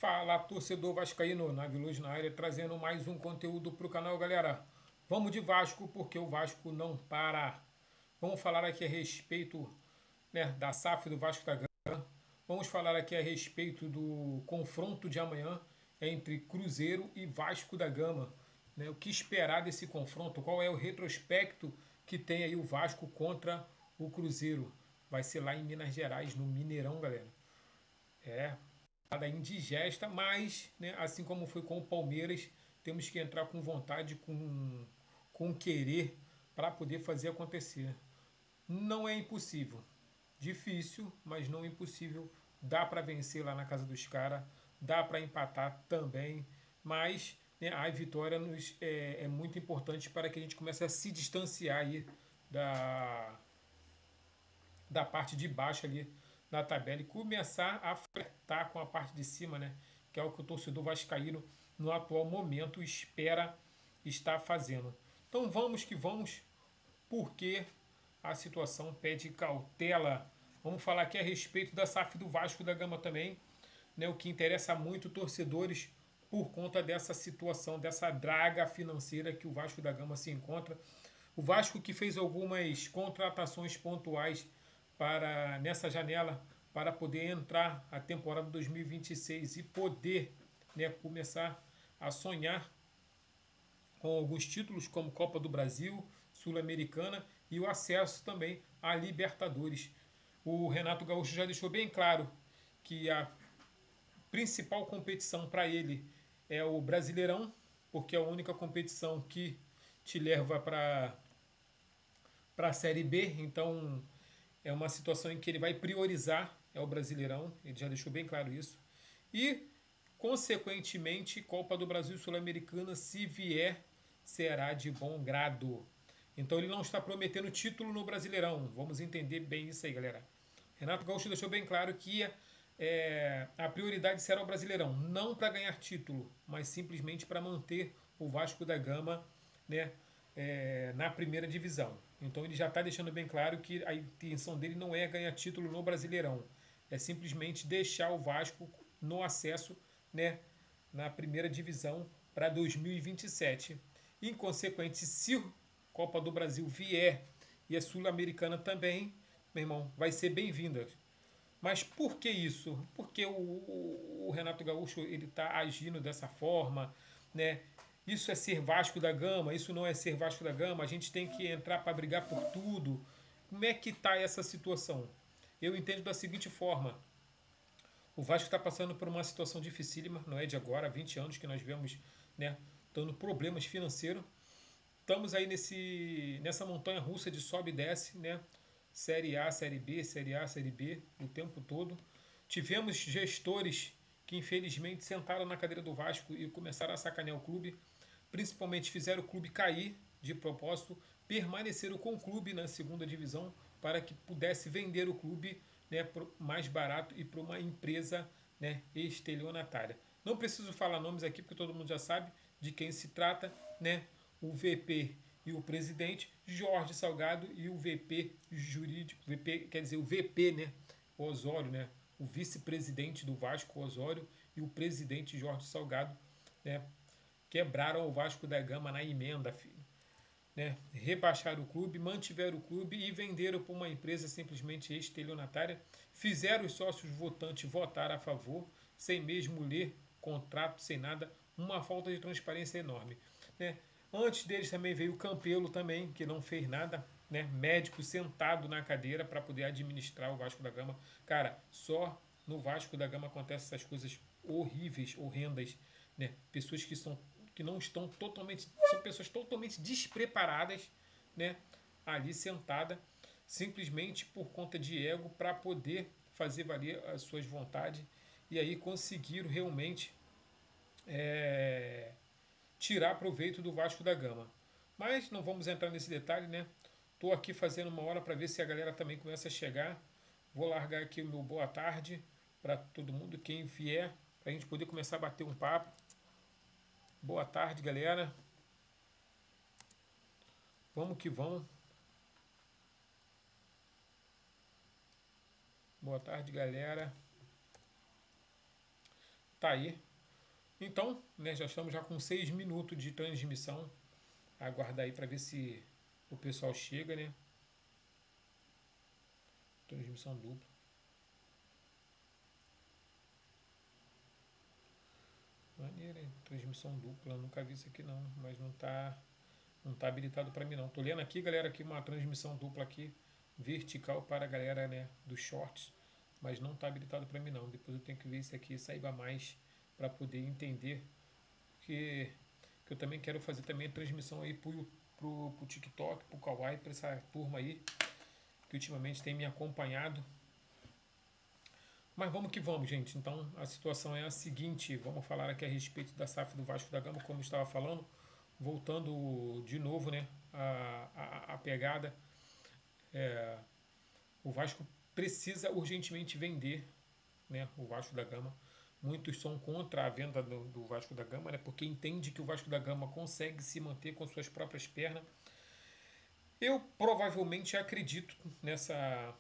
Fala, torcedor vascaíno, Naviluz na área, trazendo mais um conteúdo para o canal, galera. Vamos de Vasco, porque o Vasco não para. Vamos falar aqui a respeito, né, da SAF do Vasco da Gama. Vamos falar aqui a respeito do confronto de amanhã entre Cruzeiro e Vasco da Gama. Né? O que esperar desse confronto? Qual é o retrospecto que tem aí o Vasco contra o Cruzeiro? Vai ser lá em Minas Gerais, no Mineirão, galera. É, indigesta, mas, né, assim como foi com o Palmeiras, temos que entrar com vontade, com querer para poder fazer acontecer. Não é impossível, difícil, mas não impossível. Dá para vencer lá na casa dos caras, dá para empatar também, mas, né, a vitória é muito importante para que a gente comece a se distanciar aí da, da parte de baixo ali da tabela e começar a flertar com a parte de cima, né? Que é o que o torcedor vascaíno no atual momento espera estar fazendo. Então vamos que vamos, porque a situação pede cautela. Vamos falar aqui a respeito da SAF do Vasco da Gama também, né? O que interessa muito torcedores por conta dessa situação, dessa draga financeira que o Vasco da Gama se encontra. O Vasco que fez algumas contratações pontuais para nessa janela para poder entrar a temporada 2026 e poder, né, começar a sonhar com alguns títulos como Copa do Brasil, Sul-Americana e o acesso também à Libertadores. O Renato Gaúcho já deixou bem claro que a principal competição para ele é o Brasileirão, porque é a única competição que te leva para a Série B, então é uma situação em que ele vai priorizar é o Brasileirão, ele já deixou bem claro isso. E, consequentemente, Copa do Brasil Sul-Americana, se vier, será de bom grado. Então ele não está prometendo título no Brasileirão. Vamos entender bem isso aí, galera. Renato Gaúcho deixou bem claro que a prioridade será o Brasileirão, não para ganhar título, mas simplesmente para manter o Vasco da Gama, né, na primeira divisão. Então ele já está deixando bem claro que a intenção dele não é ganhar título no Brasileirão, é simplesmente deixar o Vasco no acesso, né, na primeira divisão para 2027. Em consequência, se a Copa do Brasil vier e a Sul-Americana também, meu irmão, vai ser bem-vinda. Mas por que isso? Porque o Renato Gaúcho ele está agindo dessa forma, né? Isso é ser Vasco da Gama, isso não é ser Vasco da Gama, a gente tem que entrar para brigar por tudo. Como é que está essa situação? Eu entendo da seguinte forma: o Vasco está passando por uma situação dificílima, não é de agora, há 20 anos que nós vemos, né, dando problemas financeiros. Estamos aí nessa montanha russa de sobe e desce, né? Série A, Série B, Série A, Série B, o tempo todo. Tivemos gestores que infelizmente sentaram na cadeira do Vasco e começaram a sacanear o clube, principalmente fizeram o clube cair de propósito, permaneceram com o clube na segunda divisão para que pudesse vender o clube, né, mais barato e para uma empresa, né, estelionatária. Não preciso falar nomes aqui porque todo mundo já sabe de quem se trata, né? O VP e o presidente, Jorge Salgado, e o VP jurídico, VP, quer dizer, o VP, né? O Osório, né? O vice-presidente do Vasco, Osório, e o presidente Jorge Salgado, né? Quebraram o Vasco da Gama na emenda, filho. Né? Rebaixaram o clube, mantiveram o clube e venderam para uma empresa simplesmente estelionatária. Fizeram os sócios votantes votar a favor, sem mesmo ler contrato, sem nada. Uma falta de transparência enorme. Né? Antes deles também veio o Campelo também, que não fez nada. Né? Médico sentado na cadeira para poder administrar o Vasco da Gama. Cara, só no Vasco da Gama acontecem essas coisas horríveis, horrendas. Né? Pessoas que não estão totalmente, são pessoas totalmente despreparadas, né, ali sentada, simplesmente por conta de ego para poder fazer valer as suas vontades e aí conseguiram realmente é, tirar proveito do Vasco da Gama. Mas não vamos entrar nesse detalhe, né? Tô aqui fazendo uma hora para ver se a galera também começa a chegar. Vou largar aqui o meu boa tarde para todo mundo, quem vier, para a gente poder começar a bater um papo. Boa tarde, galera. Vamos que vamos. Boa tarde, galera. Tá aí. Então, né, já estamos já com 6 minutos de transmissão. Aguardar aí para ver se o pessoal chega, né? Transmissão dupla. Maneiro, hein? Transmissão dupla. Nunca vi isso aqui não, mas não tá habilitado para mim não. Tô lendo aqui, galera, aqui uma transmissão dupla aqui, vertical para a galera, né, dos shorts, mas não tá habilitado para mim não. Depois eu tenho que ver isso aqui, saiba mais para poder entender, porque que eu também quero fazer também a transmissão aí pro TikTok, pro Kawaii, para essa turma aí que ultimamente tem me acompanhado. Mas vamos que vamos, gente. Então a situação é a seguinte: vamos falar aqui a respeito da SAF do Vasco da Gama, como estava falando, voltando de novo, né, a pegada. É, o Vasco precisa urgentemente vender, né, o Vasco da Gama. Muitos são contra a venda do Vasco da Gama, né, porque entende que o Vasco da Gama consegue se manter com suas próprias pernas. Eu provavelmente acredito nessa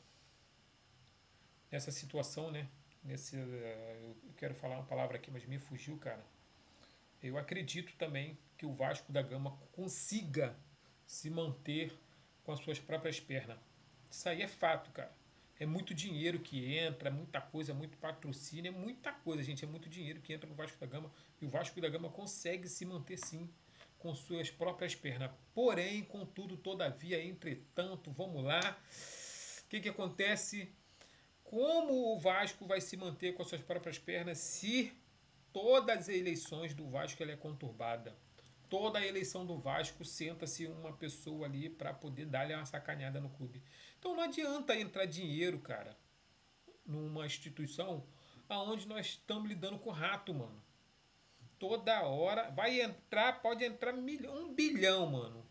situação, né? Eu quero falar uma palavra aqui, mas me fugiu, cara. Eu acredito também que o Vasco da Gama consiga se manter com as suas próprias pernas. Isso aí é fato, cara. É muito dinheiro que entra, muita coisa, muito patrocínio, é muita coisa, gente. É muito dinheiro que entra no Vasco da Gama. E o Vasco da Gama consegue se manter sim com suas próprias pernas. Porém, contudo, todavia, entretanto, vamos lá. O que acontece? Como o Vasco vai se manter com as suas próprias pernas se todas as eleições do Vasco ela é conturbada? Toda a eleição do Vasco senta-se uma pessoa ali para poder dar-lhe uma sacaneada no clube. Então não adianta entrar dinheiro, cara, numa instituição aonde nós estamos lidando com rato, mano. Toda hora vai entrar, pode entrar 1 bilhão, mano,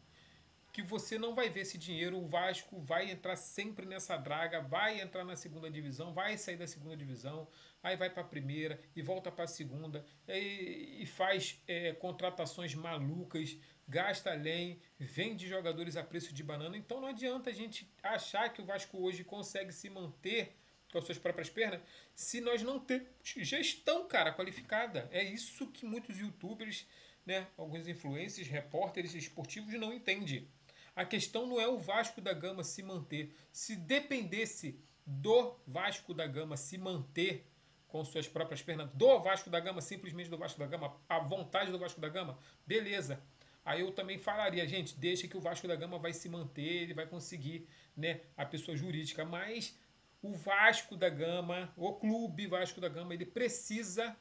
que você não vai ver esse dinheiro. O Vasco vai entrar sempre nessa draga, vai entrar na segunda divisão, vai sair da segunda divisão, aí vai para a primeira e volta para a segunda e faz contratações malucas, gasta além, vende jogadores a preço de banana. Então não adianta a gente achar que o Vasco hoje consegue se manter com as suas próprias pernas se nós não temos gestão, cara, qualificada. É isso que muitos youtubers, né, alguns influencers, repórteres esportivos não entendem. A questão não é o Vasco da Gama se manter. Se dependesse do Vasco da Gama se manter com suas próprias pernas, do Vasco da Gama, simplesmente do Vasco da Gama, a vontade do Vasco da Gama, beleza. Aí eu também falaria, gente, deixa que o Vasco da Gama vai se manter, ele vai conseguir, né, a pessoa jurídica. Mas o Vasco da Gama, o clube Vasco da Gama, ele precisa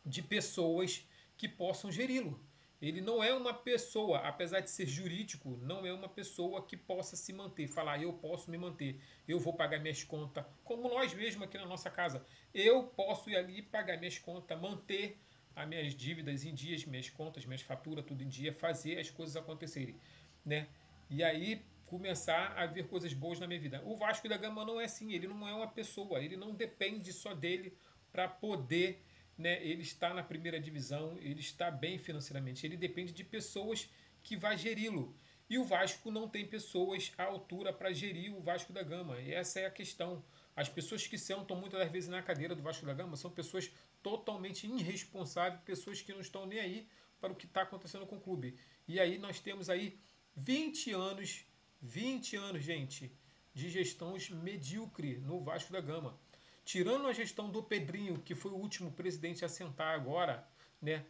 de pessoas que possam geri-lo. Ele não é uma pessoa, apesar de ser jurídico, não é uma pessoa que possa se manter, falar eu posso me manter, eu vou pagar minhas contas, como nós mesmos aqui na nossa casa. Eu posso ir ali pagar minhas contas, manter as minhas dívidas em dias, minhas contas, minhas faturas, tudo em dia, fazer as coisas acontecerem, né? E aí começar a ver coisas boas na minha vida. O Vasco da Gama não é assim, ele não é uma pessoa, ele não depende só dele para poder, né, ele está na primeira divisão, ele está bem financeiramente, ele depende de pessoas que vai geri-lo. E o Vasco não tem pessoas à altura para gerir o Vasco da Gama. E essa é a questão. As pessoas que sentam muitas das vezes na cadeira do Vasco da Gama são pessoas totalmente irresponsáveis, pessoas que não estão nem aí para o que está acontecendo com o clube. E aí nós temos aí 20 anos, 20 anos, gente, de gestão medíocre no Vasco da Gama. Tirando a gestão do Pedrinho, que foi o último presidente a sentar agora, né,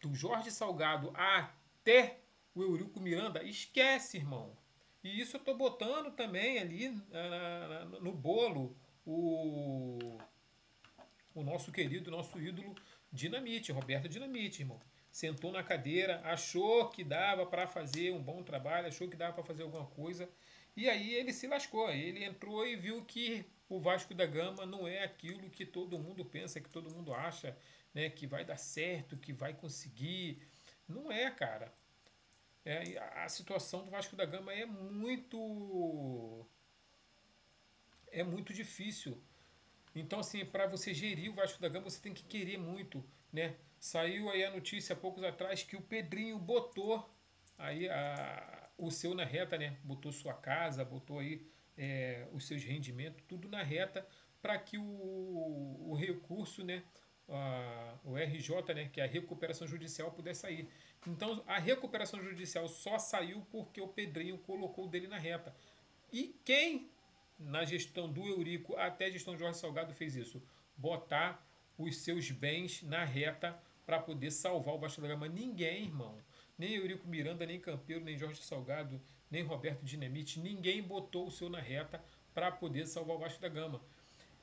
do Jorge Salgado até o Eurico Miranda, esquece, irmão. E isso eu tô botando também ali no bolo o nosso querido, nosso ídolo Dinamite, Roberto Dinamite, irmão. Sentou na cadeira, achou que dava para fazer um bom trabalho, achou que dava para fazer alguma coisa, e aí ele se lascou. Ele entrou e viu que o Vasco da Gama não é aquilo que todo mundo pensa, que todo mundo acha, né, que vai dar certo, que vai conseguir. Não é, cara. A situação do Vasco da Gama é muito difícil. Então, assim, para você gerir o Vasco da Gama, você tem que querer muito, né? Saiu aí a notícia há poucos atrás que o Pedrinho botou aí o seu na reta, né? Botou sua casa, botou aí os seus rendimentos, tudo na reta para que o recurso, né? o RJ, né, que é a recuperação judicial, puder sair. Então a recuperação judicial só saiu porque o Pedrinho colocou o dele na reta. E quem, na gestão do Eurico até a gestão de Jorge Salgado, fez isso? Botar os seus bens na reta para poder salvar o Vasco da Gama. Ninguém, irmão. Nem Eurico Miranda, nem Campeiro, nem Jorge Salgado, nem Roberto Dinamite. Ninguém botou o seu na reta para poder salvar o Vasco da Gama.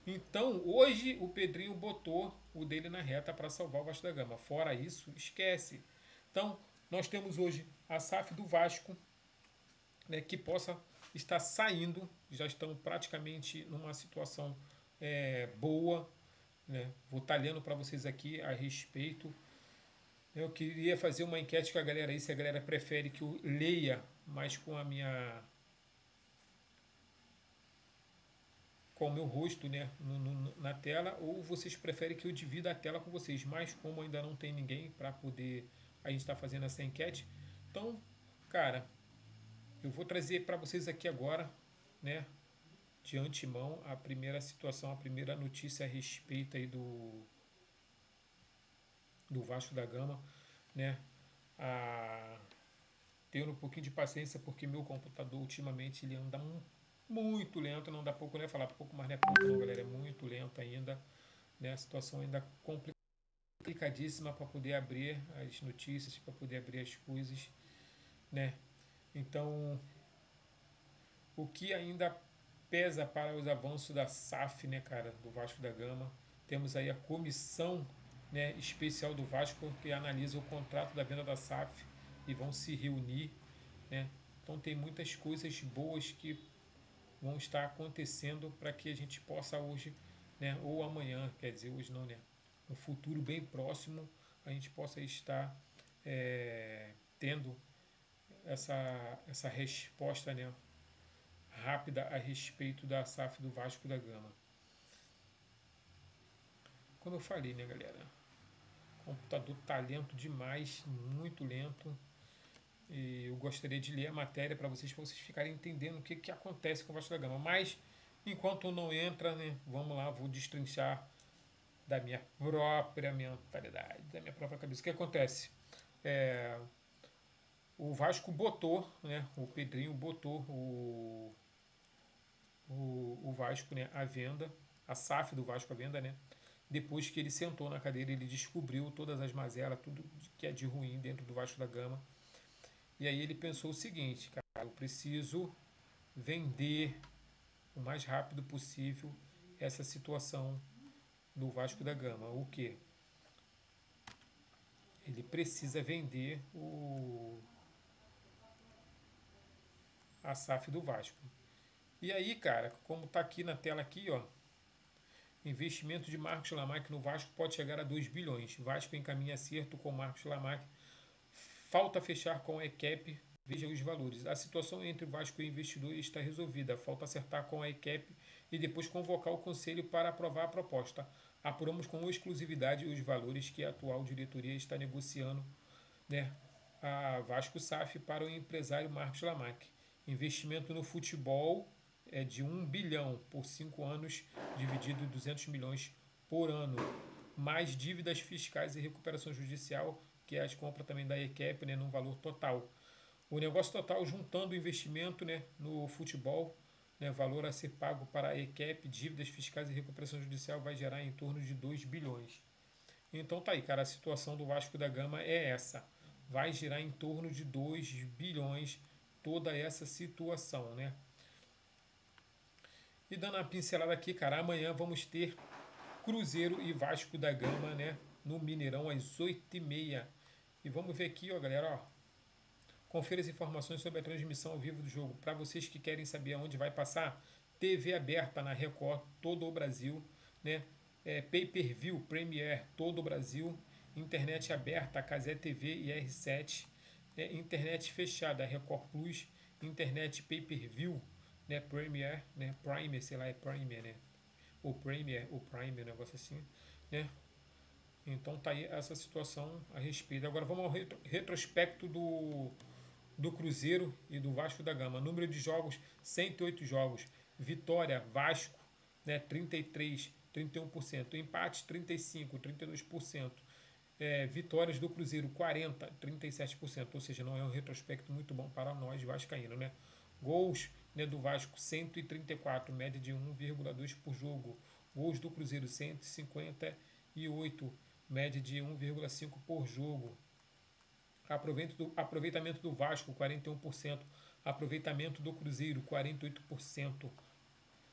Então, hoje o Pedrinho botou o dele na reta para salvar o Vasco da Gama. Fora isso, esquece. Então, nós temos hoje a SAF do Vasco, né, que possa estar saindo, já estão praticamente numa situação boa. Né? Vou estar lendo para vocês aqui a respeito. Eu queria fazer uma enquete com a galera aí, se a galera prefere que eu leia mais com o meu rosto, né, na tela, ou vocês preferem que eu divida a tela com vocês. Mas como ainda não tem ninguém para poder a gente estar fazendo essa enquete, então, cara, eu vou trazer para vocês aqui agora, né, de antemão, a primeira situação, a primeira notícia a respeito aí do Vasco da Gama, né? A, tendo um pouquinho de paciência, porque meu computador ultimamente ele anda muito lento, não dá pouco, né? Falar pouco mais, né? Pouco não, galera, é muito lento ainda, né? A situação ainda complicadíssima para poder abrir as notícias, para poder abrir as coisas, né? Então, o que ainda pesa para os avanços da SAF, né, cara, do Vasco da Gama. Temos aí a comissão, né, especial do Vasco que analisa o contrato da venda da SAF e vão se reunir, né? Então tem muitas coisas boas que vão estar acontecendo para que a gente possa hoje, né, ou amanhã, quer dizer, hoje não, né, no futuro bem próximo, a gente possa estar tendo essa resposta, né, rápida a respeito da SAF do Vasco da Gama. Como eu falei, né, galera? O computador tá lento demais, muito lento. E eu gostaria de ler a matéria para vocês ficarem entendendo o que acontece com o Vasco da Gama. Mas, enquanto não entra, né, vamos lá, vou destrinchar da minha própria mentalidade, da minha própria cabeça. O que acontece? É, o Vasco botou, né, o Pedrinho botou o Vasco, né, à venda, a SAF do Vasco à venda, né? Depois que ele sentou na cadeira, ele descobriu todas as mazelas, tudo que é de ruim dentro do Vasco da Gama. E aí ele pensou o seguinte, cara, eu preciso vender o mais rápido possível essa situação do Vasco da Gama. O que? Ele precisa vender a SAF do Vasco. E aí, cara, como tá aqui na tela aqui, ó, investimento de Marcos Lamack no Vasco pode chegar a 2 bilhões. Vasco encaminha acerto com Marcos Lamack. Falta fechar com a ECAP. Veja os valores. A situação entre o Vasco e o investidor está resolvida. Falta acertar com a ECAP e depois convocar o conselho para aprovar a proposta. Apuramos com exclusividade os valores que a atual diretoria está negociando, né, a Vasco SAF para o empresário Marcos Lamack. Investimento no futebol é de 1 bilhão por 5 anos, dividido em 200 milhões por ano, mais dívidas fiscais e recuperação judicial, que é as compras também da EQEP, né, num valor total. O negócio total, juntando o investimento, né, no futebol, né, valor a ser pago para a EQEP, dívidas fiscais e recuperação judicial, vai gerar em torno de 2 bilhões. Então tá aí, cara, a situação do Vasco da Gama é essa. Vai girar em torno de 2 bilhões toda essa situação, né? E dando uma pincelada aqui, cara, amanhã vamos ter Cruzeiro e Vasco da Gama, né? No Mineirão às 8h30. E vamos ver aqui, ó, galera, ó. Confira as informações sobre a transmissão ao vivo do jogo. Para vocês que querem saber aonde vai passar, TV aberta na Record, todo o Brasil, né? Pay-per-view, Premiere, todo o Brasil. Internet aberta, Cazé TV e R7. Internet fechada, Record Plus. Internet pay-per-view, né? Premiere, né? Prime, sei lá, é Prime, né? O Premiere, o Prime, um negócio assim, né? Então tá aí essa situação a respeito. Agora vamos ao retrospecto do Cruzeiro e do Vasco da Gama. Número de jogos, 108 jogos. Vitória, Vasco, né, 33. 31%. Empate, 35%, 32%. Vitórias do Cruzeiro, 40%, 37%. Ou seja, não é um retrospecto muito bom para nós vascaínos, né? Gols, né, do Vasco, 134, média de 1,2 por jogo. Gols do Cruzeiro, 158, média de 1,5 por jogo. Aproveitamento do Vasco, 41%. Aproveitamento do Cruzeiro, 48%.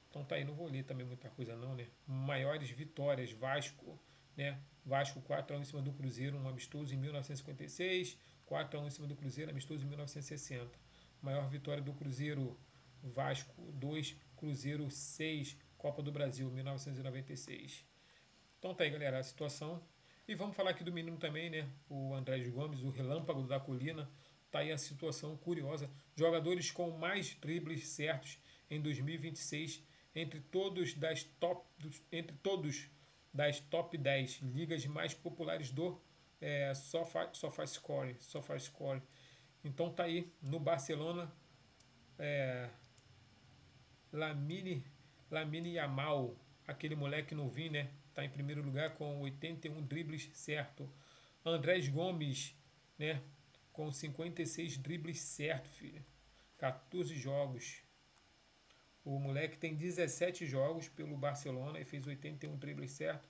Então tá aí, não vou ler também muita coisa não, né? Maiores vitórias, Vasco, né? Vasco 4x1 em cima do Cruzeiro, um amistoso em 1956, 4x1 em cima do Cruzeiro, amistoso em 1960. Maior vitória do Cruzeiro, Vasco 2, Cruzeiro 6, Copa do Brasil, 1996. Então tá aí, galera, a situação. E vamos falar aqui do menino também, né? O Andrés Gomes, o relâmpago da colina. Tá aí a situação curiosa. Jogadores com mais dribles certos em 2026 entre todos das top 10 ligas mais populares do SofaScore. Então tá aí no Barcelona, é, Lamine, Lamine Yamal, aquele moleque novinho, né? Tá em primeiro lugar com 81 dribles certo. Andrés Gomes, né? Com 56 dribles certo, filho. 14 jogos. O moleque tem 17 jogos pelo Barcelona e fez 81 dribles certo.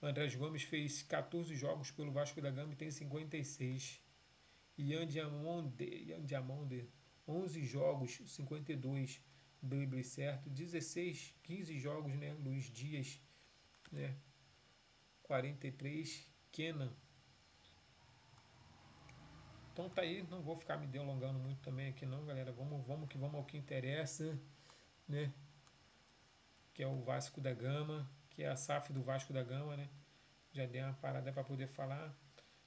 Andrés Gomes fez 14 jogos pelo Vasco da Gama e tem 56. Yan Diamonde, 11 jogos, 52 dribles certo. 16, 15 jogos, né? Luiz Dias, né? 43. Kenan. Então tá aí, não vou ficar me delongando muito também aqui não, galera. Vamos ao que interessa, né? Que é o Vasco da Gama, que é a SAF do Vasco da Gama, né? Já dei uma parada para poder falar.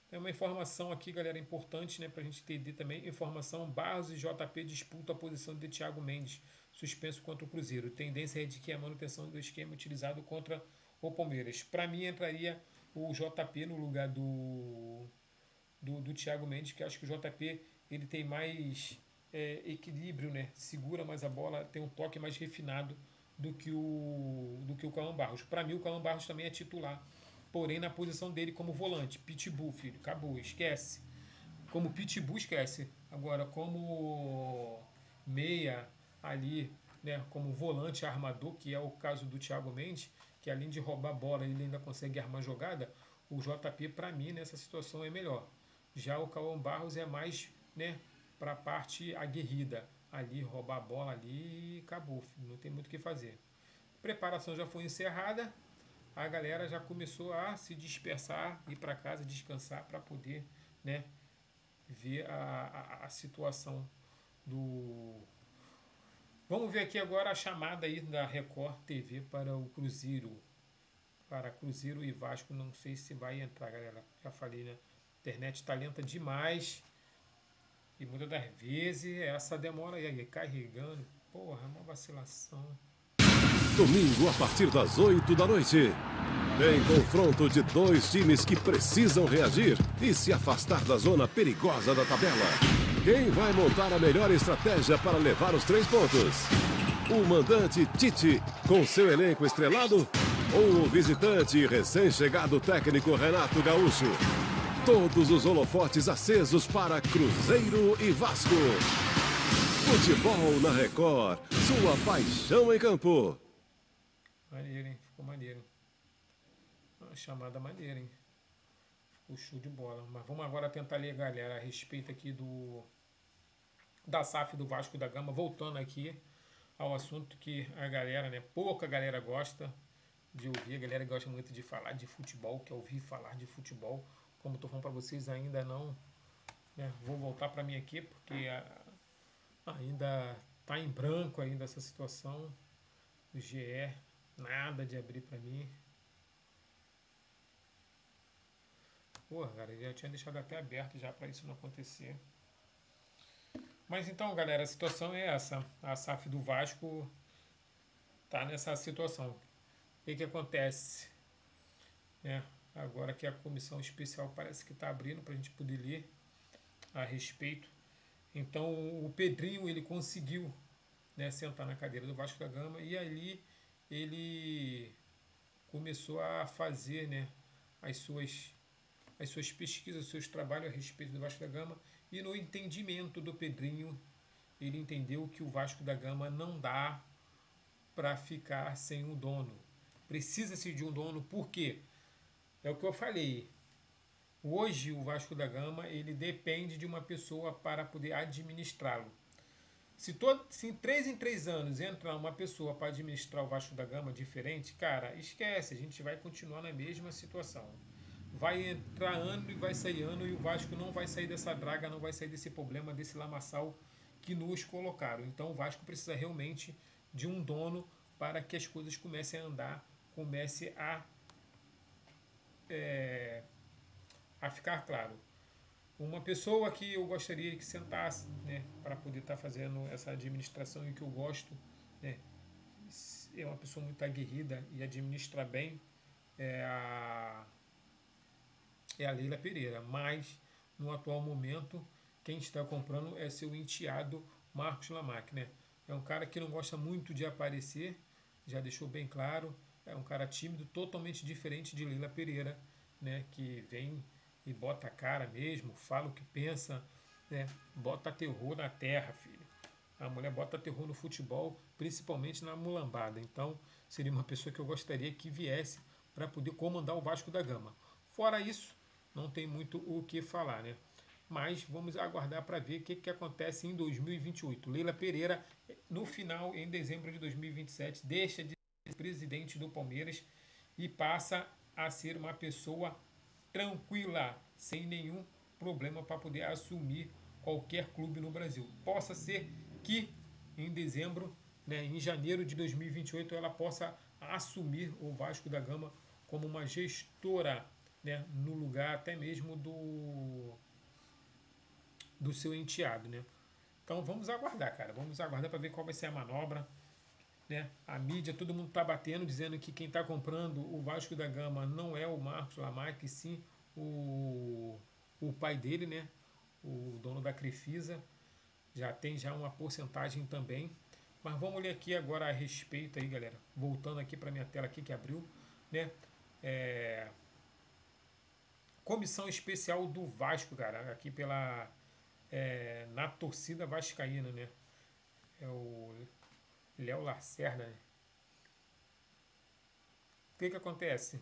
Tem uma informação aqui, galera, importante, né, para a gente entender também. Informação: Barros e JP disputam a posição de Thiago Mendes, suspenso contra o Cruzeiro. Tendência é de que a manutenção do esquema utilizado contra o Palmeiras. Para mim, entraria o JP no lugar do Thiago Mendes, que acho que o JP ele tem mais equilíbrio, né? Segura mais a bola, tem um toque mais refinado do que o Cauã Barros. Para mim, o Cauã Barros também é titular, porém na posição dele como volante. Pitbull, filho, acabou, esquece. Como Pitbull, esquece. Agora, como meia ali, né, como volante armador, que é o caso do Thiago Mendes, que além de roubar a bola, ele ainda consegue armar jogada, o JP, para mim, nessa situação é melhor. Já o Cauã Barros é mais, né, para a parte aguerrida. Ali, roubar a bola ali e acabou, filho, não tem muito o que fazer. Preparação já foi encerrada, a galera já começou a se dispersar, ir para casa, descansar para poder, né, ver a situação do. Vamos ver aqui agora a chamada aí da Record TV para o Cruzeiro. Para Cruzeiro e Vasco, não sei se vai entrar, galera. Já falei, né? A internet está lenta demais. E muitas das vezes essa demora aí carregando. Porra, é uma vacilação. Domingo a partir das 8 da noite. Tem confronto de dois times que precisam reagir e se afastar da zona perigosa da tabela. Quem vai montar a melhor estratégia para levar os 3 pontos? O mandante Tite, com seu elenco estrelado? Ou o visitante e recém-chegado técnico Renato Gaúcho? Todos os holofotes acesos para Cruzeiro e Vasco. Futebol na Record, sua paixão em campo. Maneiro, hein? Ficou maneiro. Uma chamada maneira, hein? Ficou show de bola. Mas vamos agora tentar ler, galera, a respeito aqui da SAF do Vasco da Gama. Voltando aqui ao assunto que a galera, né? Pouca galera gosta de ouvir. A galera gosta muito de falar de futebol, quer ouvir falar de futebol. Como estou falando para vocês, ainda não, né? Vou voltar para mim aqui porque ainda tá em branco ainda essa situação do GE. Nada de abrir para mim. Porra, cara, eu já tinha deixado até aberto já para isso não acontecer. Mas então, galera, a situação é essa. A SAF do Vasco tá nessa situação. O que acontece? Né? Agora que a comissão especial parece que está abrindo para a gente poder ler a respeito. Então, o Pedrinho, ele conseguiu, né, sentar na cadeira do Vasco da Gama e ali ele começou a fazer, né, as suas, as suas pesquisas, os seus trabalhos a respeito do Vasco da Gama, e no entendimento do Pedrinho, ele entendeu que o Vasco da Gama não dá para ficar sem um dono. Precisa-se de um dono, por quê? É o que eu falei. Hoje o Vasco da Gama ele depende de uma pessoa para poder administrá-lo. Se em 3 anos entra uma pessoa para administrar o Vasco da Gama diferente, cara, esquece, a gente vai continuar na mesma situação. Vai entrar ano e vai sair ano e o Vasco não vai sair dessa draga, não vai sair desse problema, desse lamaçal que nos colocaram. Então o Vasco precisa realmente de um dono para que as coisas comecem a andar, comece a ficar claro. Uma pessoa que eu gostaria que sentasse, né, para poder estar fazendo essa administração e que eu gosto, né, é uma pessoa muito aguerrida e administra bem, é a, é a Leila Pereira. Mas, no atual momento, quem está comprando é seu enteado Marcos Lamac, né? É um cara que não gosta muito de aparecer, já deixou bem claro. É um cara tímido, totalmente diferente de Leila Pereira, né? Que vem e bota a cara mesmo, fala o que pensa, né? Bota terror na terra, filho. A mulher bota terror no futebol, principalmente na mulambada. Então, seria uma pessoa que eu gostaria que viesse para poder comandar o Vasco da Gama. Fora isso, não tem muito o que falar, né? Mas vamos aguardar para ver o que acontece em 2028. Leila Pereira, no final, em dezembro de 2027, deixa de ser presidente do Palmeiras e passa a ser uma pessoa tranquila, sem nenhum problema para poder assumir qualquer clube no Brasil. Possa ser que em dezembro, né, em janeiro de 2028, ela possa assumir o Vasco da Gama como uma gestora, né, no lugar até mesmo do seu enteado, né? Então vamos aguardar, cara. Vamos aguardar para ver qual vai ser a manobra, né? A mídia, todo mundo está batendo, dizendo que quem está comprando o Vasco da Gama não é o Marcos Lamac, sim o pai dele, né? O dono da Crefisa. Já tem já uma porcentagem também. Mas vamos ler aqui agora a respeito aí, galera. Voltando aqui para minha tela aqui que abriu, né? É, comissão especial do Vasco, cara, aqui pela na torcida vascaína, né? É o Léo Lacerda, né? O que acontece?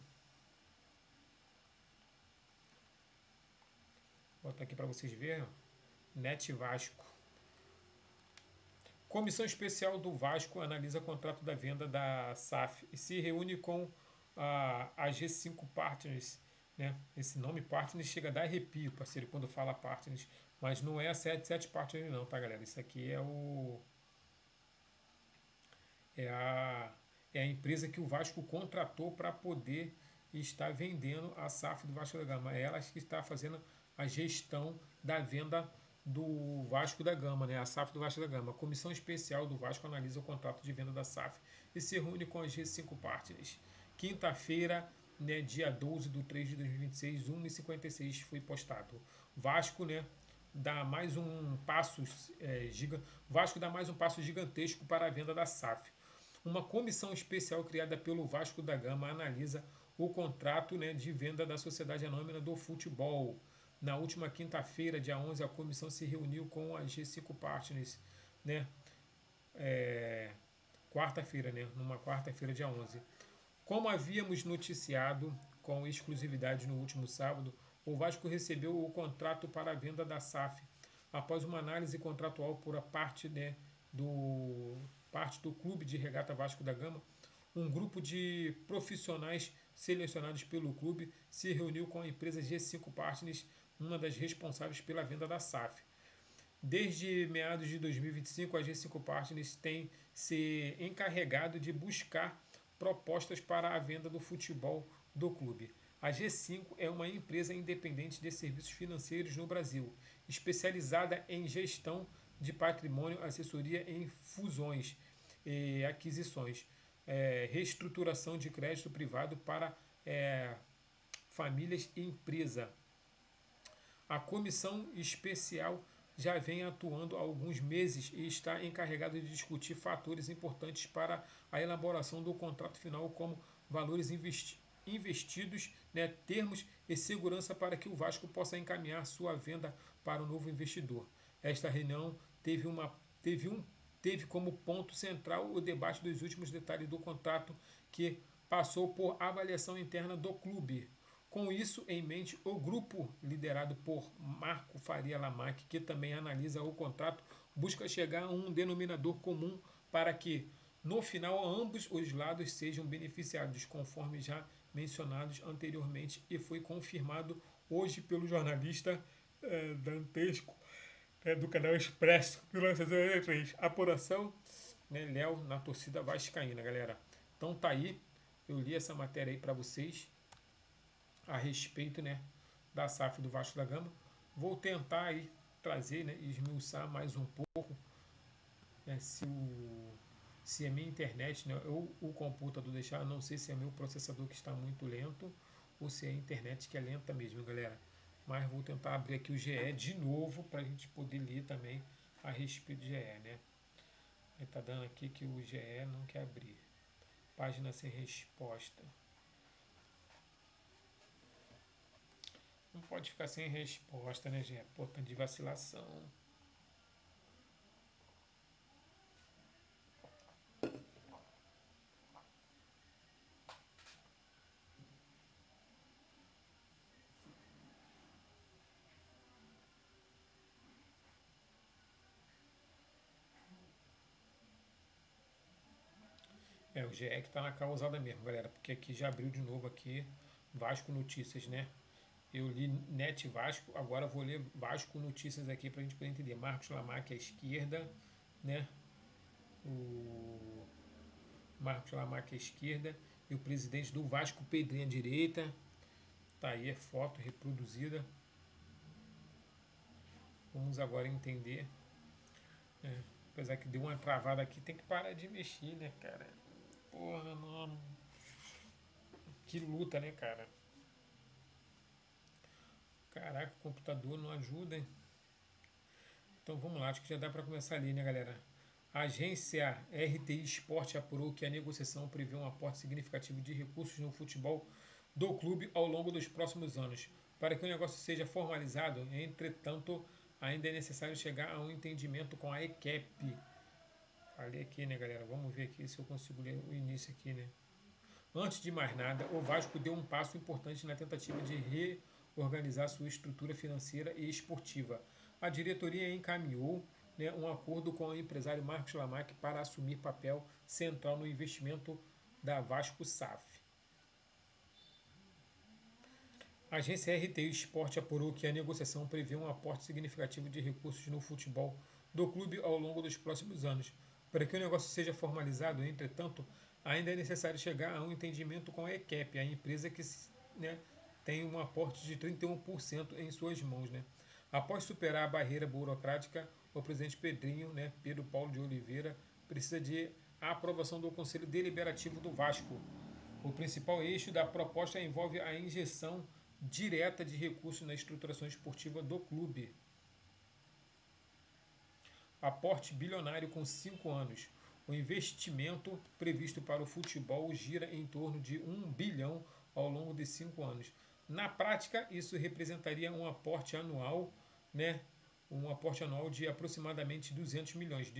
Vou botar aqui para vocês verem. Net Vasco. Comissão especial do Vasco analisa contrato da venda da SAF e se reúne com a G5 Partners. Né? Esse nome Partners chega a dar arrepio, parceiro, quando fala Partners. Mas não é a 77 Partners não, tá, galera? Isso aqui é a, é a empresa que o Vasco contratou para poder estar vendendo a SAF do Vasco da Gama. É ela que está fazendo a gestão da venda do Vasco da Gama, né? A SAF do Vasco da Gama. A comissão especial do Vasco analisa o contrato de venda da SAF e se reúne com as G5 Partners. Quinta-feira, né, dia 12 de 3 de 2026, 1h56 foi postado. Vasco, né, dá mais um passo Vasco dá mais um passo gigantesco para a venda da SAF. Uma comissão especial criada pelo Vasco da Gama analisa o contrato, né, de venda da Sociedade Anônima do Futebol. Na última quinta-feira, dia 11, a comissão se reuniu com a G5 Partners, né? Quarta-feira, né? Numa quarta-feira, dia 11. Como havíamos noticiado com exclusividade no último sábado, o Vasco recebeu o contrato para a venda da SAF após uma análise contratual por parte, né, parte do Clube de Regata Vasco da Gama. Um grupo de profissionais selecionados pelo clube se reuniu com a empresa G5 Partners, uma das responsáveis pela venda da SAF. Desde meados de 2025, a G5 Partners tem se encarregado de buscar propostas para a venda do futebol do clube. A G5 é uma empresa independente de serviços financeiros no Brasil, especializada em gestão de patrimônio, assessoria em fusões e aquisições, reestruturação de crédito privado para famílias e empresa. A comissão especial já vem atuando há alguns meses e está encarregado de discutir fatores importantes para a elaboração do contrato final, como valores investidos, né, termos e segurança para que o Vasco possa encaminhar sua venda para o novo investidor. Esta reunião teve um teve como ponto central o debate dos últimos detalhes do contrato, que passou por avaliação interna do clube. Com isso em mente, o grupo, liderado por Marco Faria Lamaque, que também analisa o contrato, busca chegar a um denominador comum para que, no final, ambos os lados sejam beneficiados, conforme já mencionados anteriormente, e foi confirmado hoje pelo jornalista Dantesco, do canal Expresso, 1993. Apuração, né, Léo, na torcida vascaína, galera. Então tá aí, eu li essa matéria aí para vocês a respeito, né, da SAF do Vasco da Gama. Vou tentar aí trazer, né, esmiuçar mais um pouco, né, se é minha internet, né, ou o computador deixar, não sei se é meu processador que está muito lento ou se é a internet que é lenta mesmo, galera. Mas vou tentar abrir aqui o GE de novo para a gente poder ler também a respeito do GE, né? Está dando aqui que o GE não quer abrir. Página sem resposta. Não pode ficar sem resposta, né, GE? Portanto, de vacilação. O GE que está na causada mesmo, galera, porque aqui já abriu de novo aqui Vasco Notícias, né? Eu li Net Vasco, agora vou ler Vasco Notícias aqui para a gente poder entender. Marcos Lamaque à esquerda, né? O Marcos Lamaque à esquerda e o presidente do Vasco, Pedrinho à direita. Tá aí a foto reproduzida. Vamos agora entender. Né? Apesar que deu uma travada aqui, tem que parar de mexer, né, cara? Porra, mano. Que luta, né, cara? Caraca, o computador não ajuda, hein? Então vamos lá, acho que já dá para começar ali, né, galera? A agência RTI Sport apurou que a negociação prevê um aporte significativo de recursos no futebol do clube ao longo dos próximos anos. Para que o negócio seja formalizado, entretanto, ainda é necessário chegar a um entendimento com a equipe. Falei aqui, né, galera? Vamos ver aqui se eu consigo ler o início aqui, né? Antes de mais nada, o Vasco deu um passo importante na tentativa de reorganizar sua estrutura financeira e esportiva. A diretoria encaminhou, né, um acordo com o empresário Marcos Lamaque para assumir papel central no investimento da Vasco SAF. A agência RTI Sport apurou que a negociação prevê um aporte significativo de recursos no futebol do clube ao longo dos próximos anos. Para que o negócio seja formalizado, entretanto, ainda é necessário chegar a um entendimento com a EQEP, a empresa que, né, tem um aporte de 31% em suas mãos. Né? Após superar a barreira burocrática, o presidente Pedrinho, né, Pedro Paulo de Oliveira, precisa de a aprovação do Conselho Deliberativo do Vasco. O principal eixo da proposta envolve a injeção direta de recursos na estruturação esportiva do clube. Aporte bilionário com 5 anos. O investimento previsto para o futebol gira em torno de 1 bilhão ao longo de 5 anos. Na prática, isso representaria um aporte anual, né, um aporte anual de aproximadamente 200 milhões,